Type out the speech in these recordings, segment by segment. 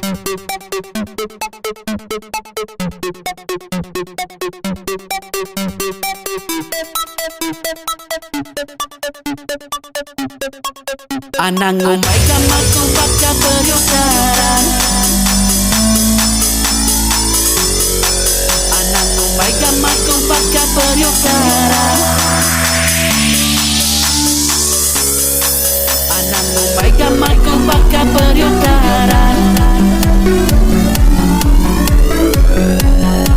Anang umay gamaku baca peryokaran. Anang umay gamaku baca peryokaran. Anang umay gamaku baca peryokaran.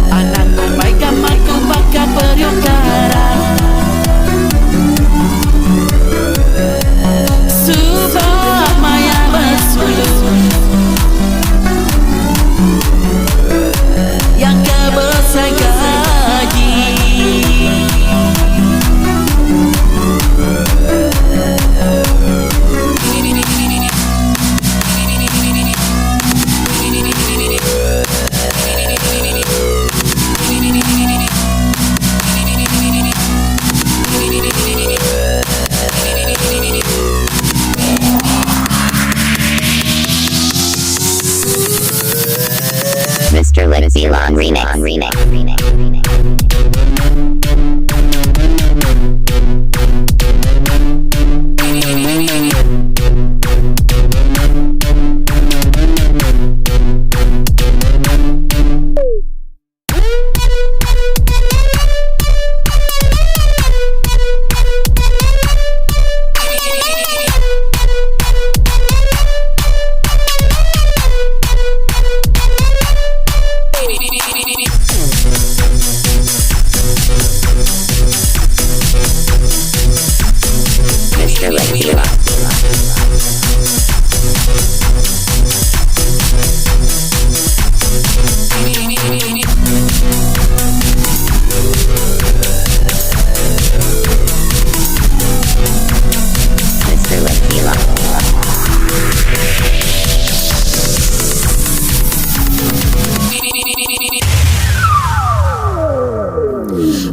Anang umay gamaku baca peryokaran. Subah maya bersuluk yang kebesar gaji. Mr. Lettuce Elon Remix.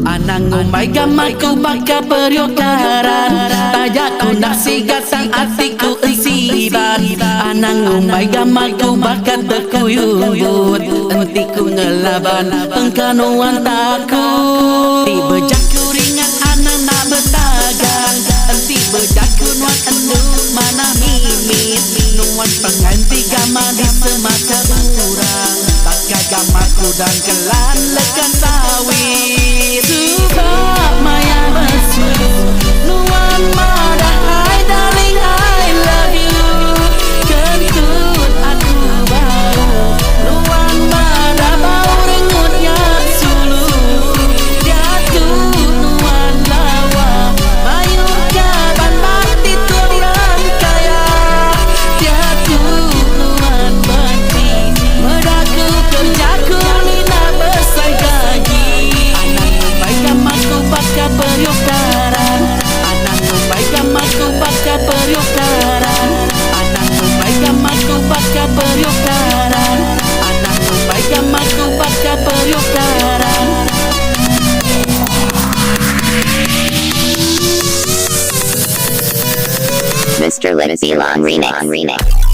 Anang umay gamaku baka peryokaran. Tajaku nak sigatan hatiku ensiban. Anang umay gamaku baka terkuyut. Entiku ngelaban pengkanuan takut. Ti bejaku ringan anang nak bertagang. Enti bejaku nuan enduk mana mimit. Nuan penganti gama di semata burang. Pakai gamaku dan kelan lekan sawit. Subah maya bersuluk nuan marah. Hai darling I love you. Kentut aku bau nuan marah. Bau rengutnya suluk. Jatuh nuan lawa. Mayur kaban mati tuan kaya. Jatuh nuan benci. Medaku kerjaku mina besar gaji. Anang umay gamaku baka peryokaran. Anang umay gamaku baka peryokaran. Anang umay gamaku baka peryokaran. Anang umay gamaku baka peryokaran. Mr. Lettuce Elon Remix.